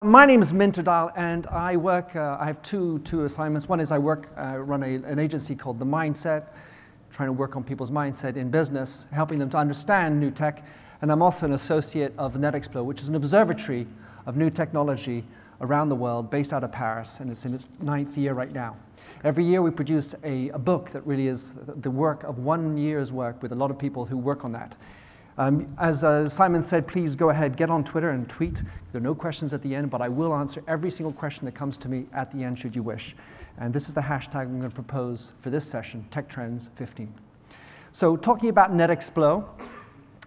My name is Minter Dahl, and I have two assignments. One is I run an agency called The Mindset, trying to work on people's mindset in business, helping them to understand new tech. And I'm also an associate of Netexplo, which is an observatory of new technology around the world, based out of Paris, and it's in its 9th year right now. Every year we produce a book that really is the work of 1 year's work with a lot of people who work on that. As Simon said, please go ahead, get on Twitter and tweet. There are no questions at the end, but I will answer every single question that comes to me at the end, should you wish. And this is the hashtag I'm going to propose for this session, TechTrends15. So talking about Netexplo,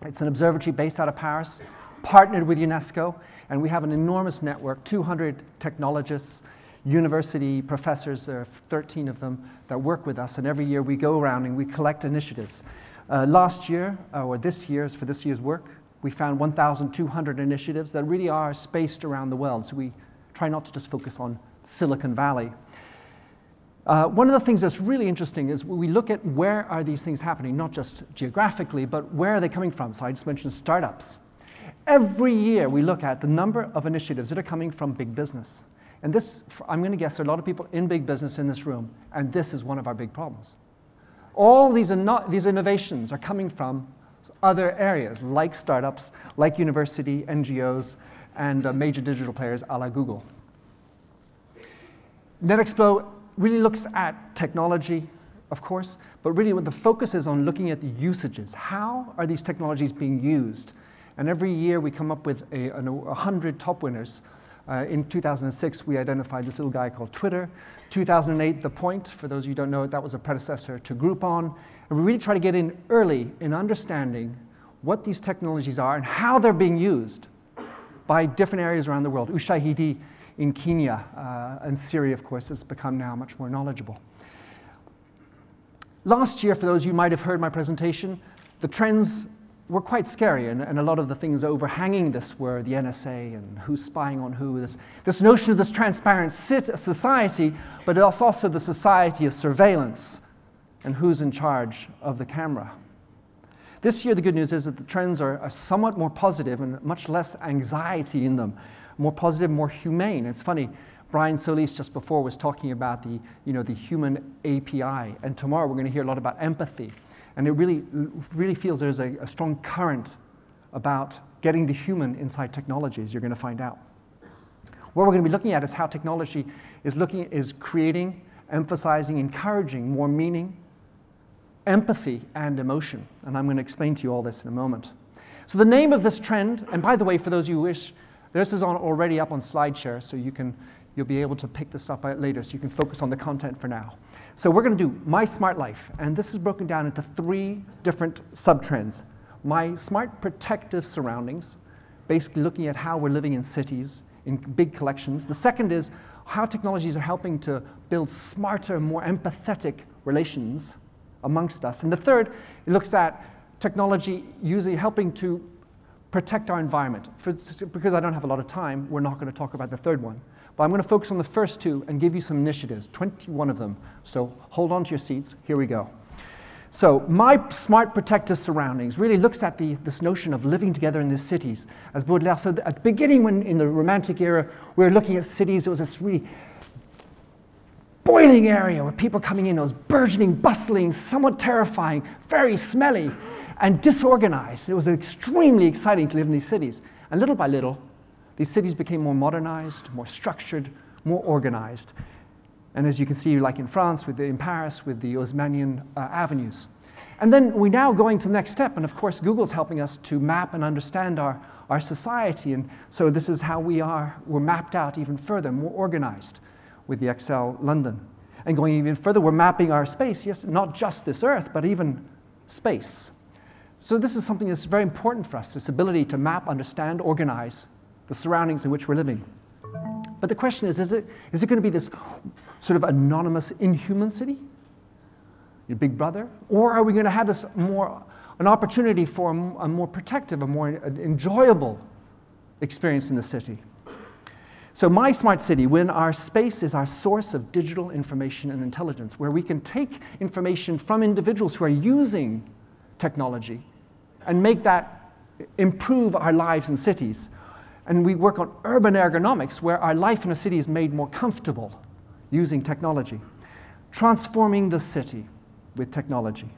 it's an observatory based out of Paris, partnered with UNESCO, and we have an enormous network, 200 technologists, university professors, there are 13 of them that work with us, and every year we go around and we collect initiatives. Last year, or this year's work, we found 1,200 initiatives that really are spaced around the world. So we try not to just focus on Silicon Valley. One of the things that's really interesting is we look at where are these things happening, not just geographically, but where are they coming from? So I just mentioned startups. Every year we look at the number of initiatives that are coming from big business. And this, I'm going to guess, there are a lot of people in big business in this room, and this is one of our big problems. All these innovations are coming from other areas, like startups, like university, NGOs, and major digital players a la Google. Netexplo really looks at technology, of course, but really what the focus is on looking at the usages. How are these technologies being used? And every year we come up with 100 top winners. In 2006, we identified this little guy called Twitter. 2008, The Point, for those of you who don't know it, that was a predecessor to Groupon. And we really try to get in early in understanding what these technologies are and how they're being used by different areas around the world. Ushahidi in Kenya and Syria, of course, has become now much more knowledgeable. Last year, for those of you who might have heard my presentation, the trends were quite scary, and a lot of the things overhanging this were the NSA and who's spying on who, this notion of this transparent society, but it's also the society of surveillance and who's in charge of the camera. This year, the good news is that the trends are somewhat more positive and much less anxiety in them, more positive, more humane. It's funny, Brian Solis just before was talking about the human API, and tomorrow we're going to hear a lot about empathy. And it really feels there's a strong current about getting the human inside technologies, you're going to find out. What we're going to be looking at is how technology is creating, emphasizing, encouraging more meaning, empathy, and emotion. And I'm going to explain to you all this in a moment. So the name of this trend, and by the way, for those of you who wish, this is already up on SlideShare, so you'll be able to pick this up later, so you can focus on the content for now. So we're going to do My Smart Life, and this is broken down into 3 different sub-trends. My smart protective surroundings, basically looking at how we're living in cities, in big collections. The second is how technologies are helping to build smarter, more empathetic relations amongst us. And the third, it looks at technology usually helping to protect our environment. Because I don't have a lot of time, we're not going to talk about the third one. But I'm going to focus on the first 2 and give you some initiatives, 21 of them. So hold on to your seats. Here we go. So My Smart Protective Surroundings really looks at this notion of living together in the cities. As Baudelaire said, at the beginning, when in the Romantic era, we were looking at cities, it was this really boiling area where people coming in, it was burgeoning, bustling, somewhat terrifying, very smelly, and disorganized. It was extremely exciting to live in these cities. And little by little, these cities became more modernized, more structured, more organized. And as you can see, like in France, in Paris, with the Haussmannian avenues. And then we're now going to the next step, and of course, Google's helping us to map and understand our society. And so this is how we're mapped out even further, more organized with the Excel London. And going even further, we're mapping our space, yes, not just this Earth, but even space. So this is something that's very important for us, this ability to map, understand, organize the surroundings in which we're living. But the question is it going to be this sort of anonymous, inhuman city? Your big brother? Or are we going to have this an opportunity for a more protective, a more enjoyable experience in the city? So My Smart City, when our space is our source of digital information and intelligence, where we can take information from individuals who are using technology and make that improve our lives in cities, And we work on urban ergonomics, where our life in a city is made more comfortable using technology. Transforming the city with technology.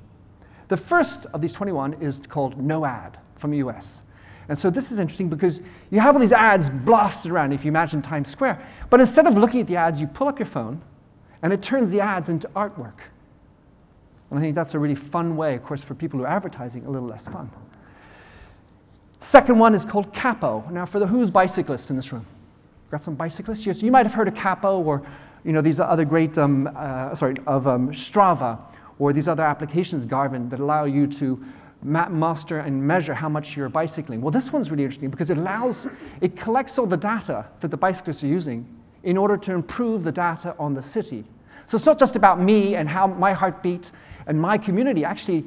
The first of these 21 is called No Ad from the US. And so this is interesting because you have all these ads blasted around, if you imagine Times Square. But instead of looking at the ads, you pull up your phone, and it turns the ads into artwork. And I think that's a really fun way, of course, for people who are advertising, a little less fun. Second one is called Capo. Now, for the who's bicyclists in this room? Got some bicyclists? You might have heard of Capo, or these other great, Strava, or these other applications, Garmin, that allow you to master and measure how much you're bicycling. Well, this one's really interesting because it collects all the data that the bicyclists are using in order to improve the data on the city. So it's not just about me and how my heartbeat and my community. Actually,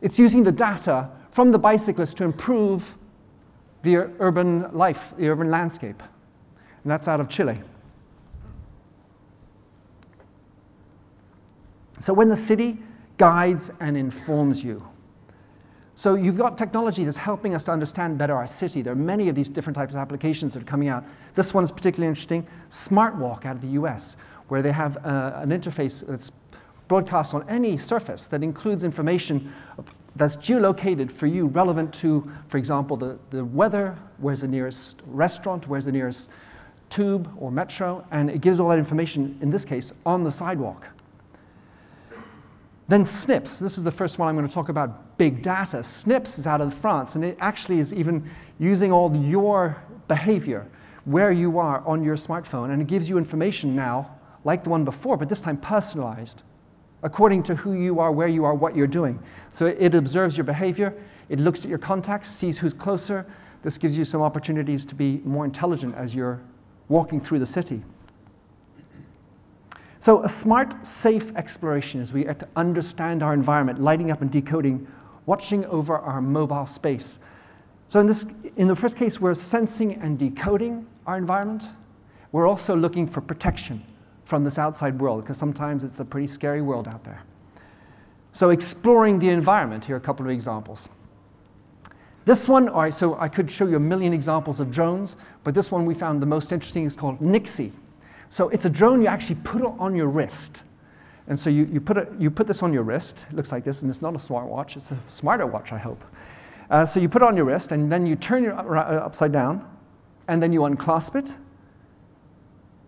it's using the data from the bicyclists to improve the urban life, the urban landscape. And that's out of Chile. So when the city guides and informs you. So you've got technology that's helping us to understand better our city. There are many of these different types of applications that are coming out. This one's particularly interesting, Smart Walk out of the US, where they have an interface that's broadcast on any surface that includes information that's geolocated for you, relevant to, for example, the weather, where's the nearest restaurant, where's the nearest tube or metro, and it gives all that information, in this case, on the sidewalk. Then SNPs, this is the first one I'm going to talk about, big data. SNPs is out of France, and it actually is even using all your behavior, where you are on your smartphone, and it gives you information now, like the one before, but this time personalized, according to who you are, where you are, what you're doing. So it observes your behavior, it looks at your contacts, sees who's closer. This gives you some opportunities to be more intelligent as you're walking through the city. So a smart, safe exploration as we get to understand our environment, lighting up and decoding, watching over our mobile space. So in the first case, we're sensing and decoding our environment. We're also looking for protection from this outside world, because sometimes it's a pretty scary world out there. So exploring the environment, here are a couple of examples. This one, all right, so I could show you a million examples of drones, but this one we found the most interesting is called Nixie. So it's a drone you actually put on your wrist. And so you put this on your wrist. It looks like this, and it's not a smartwatch. It's a smarter watch, I hope. So you put it on your wrist, and then you turn it upside down, and then you unclasp it,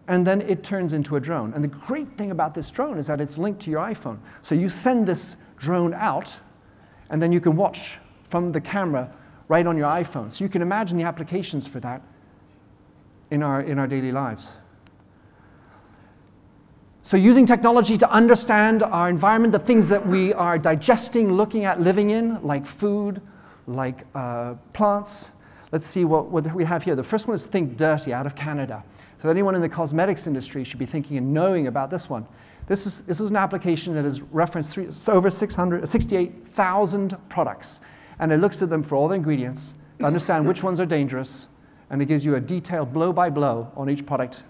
and then it turns into a drone. And the great thing about this drone is that it's linked to your iPhone. So you send this drone out, and then you can watch from the camera right on your iPhone. So you can imagine the applications for that in our daily lives. So using technology to understand our environment, the things that we are digesting, looking at, living in, like food, like plants. Let's see what we have here. The first one is Think Dirty out of Canada. So anyone in the cosmetics industry should be thinking and knowing about this one. This is an application that has referenced over 68,000 products. And it looks at them for all the ingredients, to understand which ones are dangerous, and it gives you a detailed blow-by-blow on each product.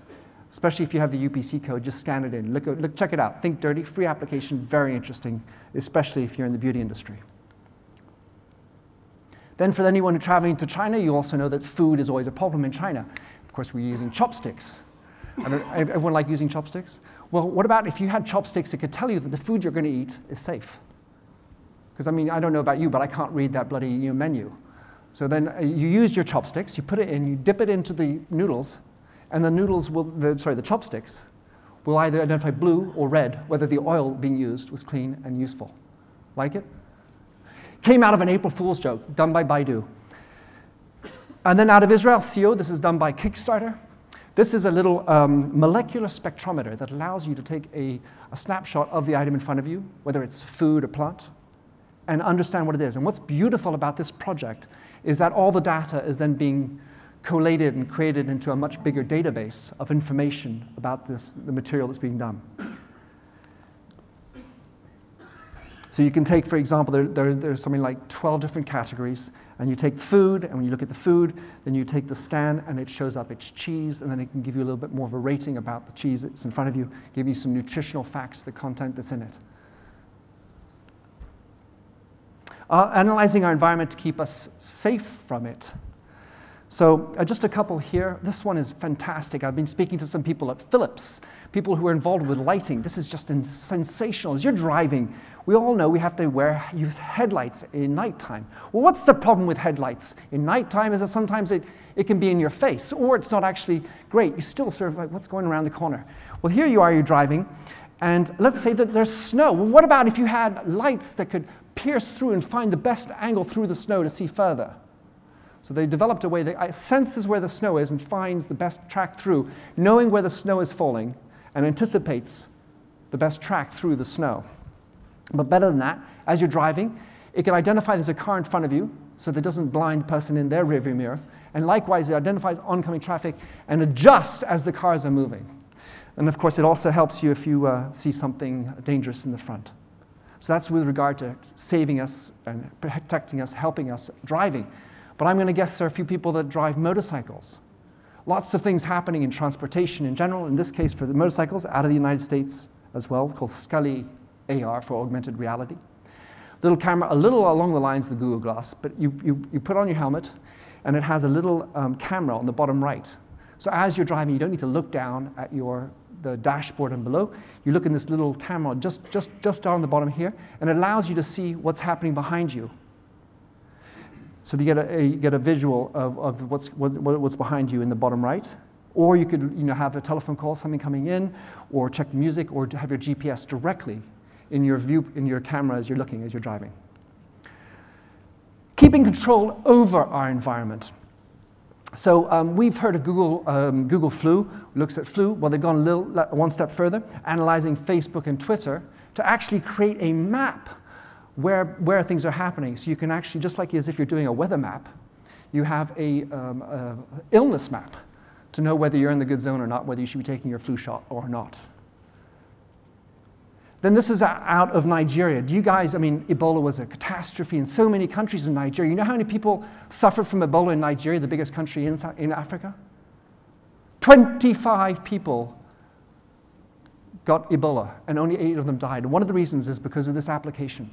Especially if you have the UPC code, just scan it in. Check it out. Think Dirty, free application, very interesting, especially if you're in the beauty industry. Then for anyone who's traveling to China, you also know that food is always a problem in China. Of course, we're using chopsticks. Everyone like using chopsticks? Well, what about if you had chopsticks that could tell you that the food you're going to eat is safe? Because, I mean, I don't know about you, but I can't read that bloody menu. So then you use your chopsticks, you put it in, you dip it into the noodles, and the noodles the chopsticks will either identify blue or red, whether the oil being used was clean and useful. Like it? Came out of an April Fool's joke, done by Baidu. And then out of Israel, CO, this is done by Kickstarter. This is a little molecular spectrometer that allows you to take a snapshot of the item in front of you, whether it's food or plant, and understand what it is. And what's beautiful about this project is that all the data is then being collated and created into a much bigger database of information about the material that's being done. So you can take, for example, there's something like 12 different categories, and you take food, and when you look at the food, then you take the scan, and it shows up it's cheese, and then it can give you a little bit more of a rating about the cheese that's in front of you, give you some nutritional facts, the content that's in it. Analyzing our environment to keep us safe from it. So just a couple here. This one is fantastic. I've been speaking to some people at Philips, people who are involved with lighting. This is just sensational. As you're driving, we all know we have to use headlights in nighttime. Well, what's the problem with headlights in nighttime is that sometimes it can be in your face, or it's not actually great. You still sort of like, what's going around the corner? Well, here you are, you're driving, and let's say that there's snow. Well, what about if you had lights that could pierce through and find the best angle through the snow to see further? So they developed a way that senses where the snow is and finds the best track through, knowing where the snow is falling, and anticipates the best track through the snow. But better than that, as you're driving, it can identify there's a car in front of you, so that it doesn't blind the person in their rearview mirror. And likewise, it identifies oncoming traffic and adjusts as the cars are moving. And of course, it also helps you if you see something dangerous in the front. So that's with regard to saving us and protecting us, helping us driving. But I'm going to guess there are a few people that drive motorcycles. Lots of things happening in transportation in general, in this case for the motorcycles, out of the United States as well, called Scully AR for augmented reality. Little camera, a little along the lines of the Google Glass, but you put on your helmet, and it has a little camera on the bottom right. So as you're driving, you don't need to look down at the dashboard and below. You look in this little camera just down the bottom here, and it allows you to see what's happening behind you. So you get a visual of what's behind you in the bottom right. Or you could have a telephone call, something coming in, or check the music, or have your GPS directly in your camera as you're looking, as you're driving. Keeping control over our environment. So we've heard of Google Flu, looks at flu. Well, they've gone one step further, analyzing Facebook and Twitter to actually create a map where things are happening. So you can actually, just like as if you're doing a weather map, you have a illness map to know whether you're in the good zone or not, whether you should be taking your flu shot or not. Then this is out of Nigeria. Do you guys, Ebola was a catastrophe in so many countries in Nigeria. You know how many people suffered from Ebola in Nigeria, the biggest country in Africa? 25 people got Ebola, and only 8 of them died. And one of the reasons is because of this application,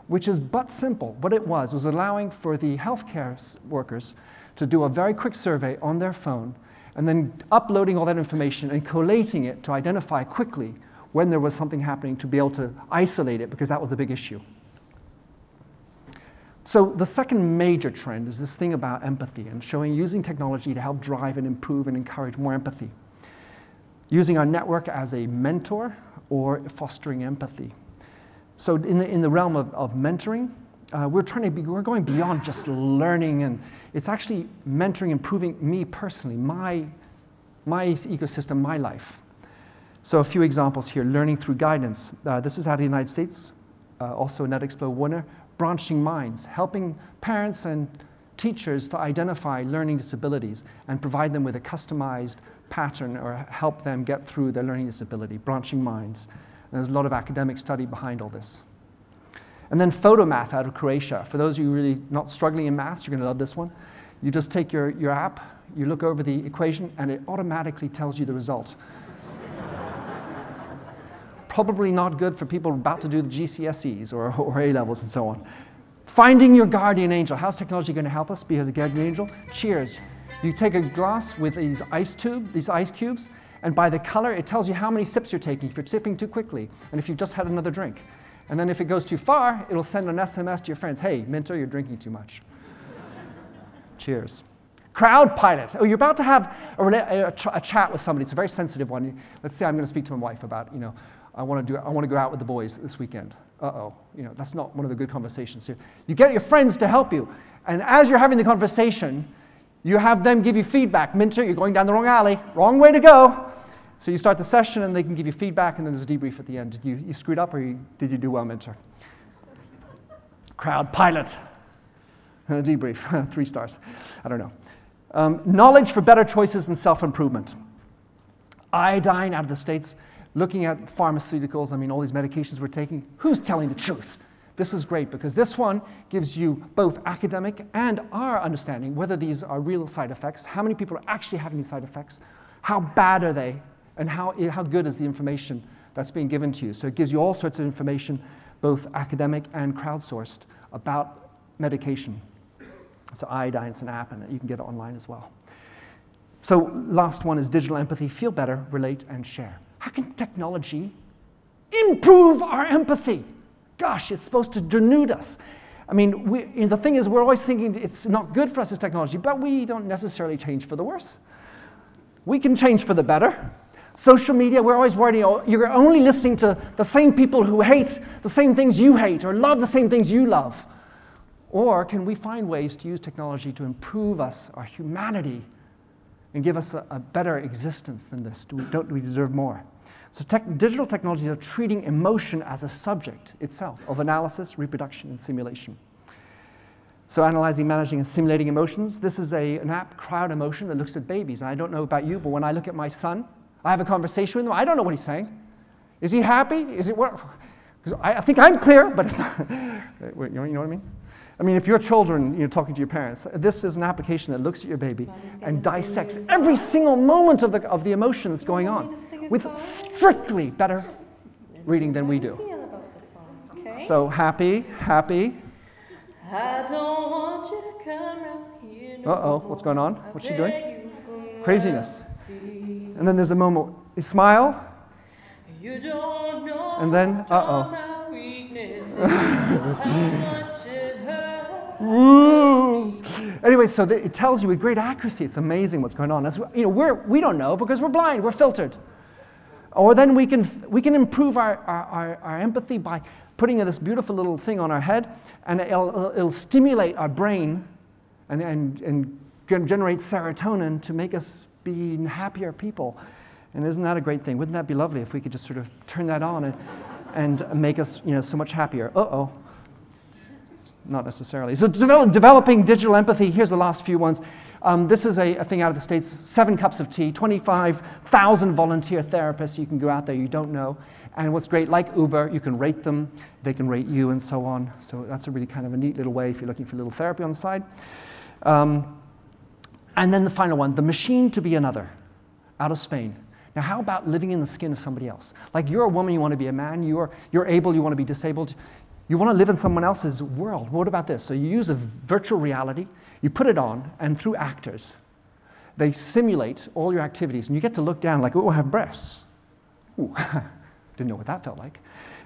which is but simple. What it was allowing for the healthcare workers to do a very quick survey on their phone, and then uploading all that information and collating it to identify quickly when there was something happening, to be able to isolate it, because that was the big issue. So the second major trend is this thing about empathy and using technology to help drive and improve and encourage more empathy. Using our network as a mentor or fostering empathy. So in the realm of mentoring, we're going beyond just learning, and it's actually mentoring, improving me personally, my ecosystem, my life. So a few examples here, learning through guidance. This is out of the United States, also a Netexplo winner. Branching minds, helping parents and teachers to identify learning disabilities and provide them with a customized pattern or help them get through their learning disability, branching minds. And there's a lot of academic study behind all this. And then photomath out of Croatia. For those of you really not struggling in maths, you're going to love this one. You just take your app, you look over the equation, and it automatically tells you the result. Probably not good for people about to do the GCSEs or A-levels and so on. Finding your guardian angel. How's technology going to help us be as a guardian angel? Cheers. You take a glass with these ice cubes, and by the color, it tells you how many sips you're taking, if you're sipping too quickly, and if you've just had another drink. And then if it goes too far, it'll send an SMS to your friends, hey, Minter, you're drinking too much. Cheers. Crowd pilot. Oh, you're about to have a chat with somebody. It's a very sensitive one. Let's say I'm going to speak to my wife about, I want to go out with the boys this weekend. Uh-oh, that's not one of the good conversations here. You get your friends to help you, and as you're having the conversation, you have them give you feedback. Minter, you're going down the wrong alley, wrong way to go. So you start the session, and they can give you feedback, and then there's a debrief at the end. Did you screwed up, or did you do well, Minter? Crowd pilot. Debrief, 3 stars. I don't know. Knowledge for better choices and self-improvement. Iodine out of the States. Looking at pharmaceuticals, all these medications we're taking, who's telling the truth? This is great because this one gives you both academic and our understanding whether these are real side effects, how many people are actually having these side effects, how bad are they, and how good is the information that's being given to you. So it gives you all sorts of information, both academic and crowdsourced, about medication. So Iodine's an app, and you can get it online as well. So last one is digital empathy. Feel better, relate, and share. How can technology improve our empathy? Gosh, it's supposed to denude us. I mean, the thing is, we're always thinking it's not good for us as technology, but we don't necessarily change for the worse. We can change for the better. Social media, we're always worried, you're only listening to the same people who hate the same things you hate or love the same things you love. Or can we find ways to use technology to improve us, our humanity, and give us a better existence than this? Don't we deserve more? So digital technologies are treating emotion as a subject itself of analysis, reproduction, and simulation. So analyzing, managing, and simulating emotions. This is an app, Crowd Emotion, that looks at babies. And I don't know about you, but when I look at my son, I have a conversation with him. I don't know what he's saying. Is he happy? Is it what? I think I'm clear, but it's not. You know what I mean? I mean, if your children, talking to your parents, this is an application that looks at your baby and dissects every single moment of the emotion that's going on with strictly better reading than we do. So happy. I don't want you to come around here. Uh-oh, what's going on? What's she doing? Craziness. And then there's a moment, you smile. And then, uh-oh. Anyway, so it tells you with great accuracy. It's amazing what's going on. We don't know because we're blind. We're filtered. Or then we can improve our empathy by putting this beautiful little thing on our head, and it'll stimulate our brain and generate serotonin to make us be happier people. And isn't that a great thing? Wouldn't that be lovely if we could just sort of turn that on and make us so much happier? Uh-oh. Not necessarily. So developing digital empathy, here's the last few ones. This is a thing out of the States, 7 cups of tea, 25,000 volunteer therapists. You can go out there, you don't know. And what's great, like Uber, you can rate them, they can rate you, and so on. So that's a really kind of a neat little way if you're looking for a little therapy on the side. And then the final one, the machine to be another, out of Spain. Now, how about living in the skin of somebody else? Like you're a woman, you want to be a man, you're able, you want to be disabled. You want to live in someone else's world. What about this? So you use a virtual reality, you put it on, and through actors, they simulate all your activities, and you get to look down like, oh, I have breasts. Ooh, didn't know what that felt like.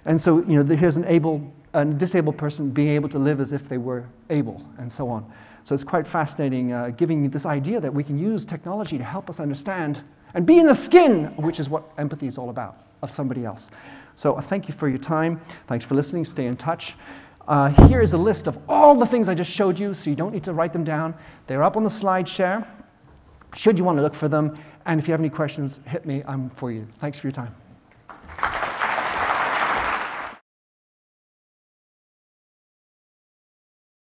And so, here's a disabled person being able to live as if they were able, and so on. So it's quite fascinating, giving this idea that we can use technology to help us understand and be in the skin, which is what empathy is all about, of somebody else. So thank you for your time. Thanks for listening. Stay in touch. Here is a list of all the things I just showed you, so you don't need to write them down. They're up on the slide share, should you want to look for them. And if you have any questions, hit me. I'm for you. Thanks for your time.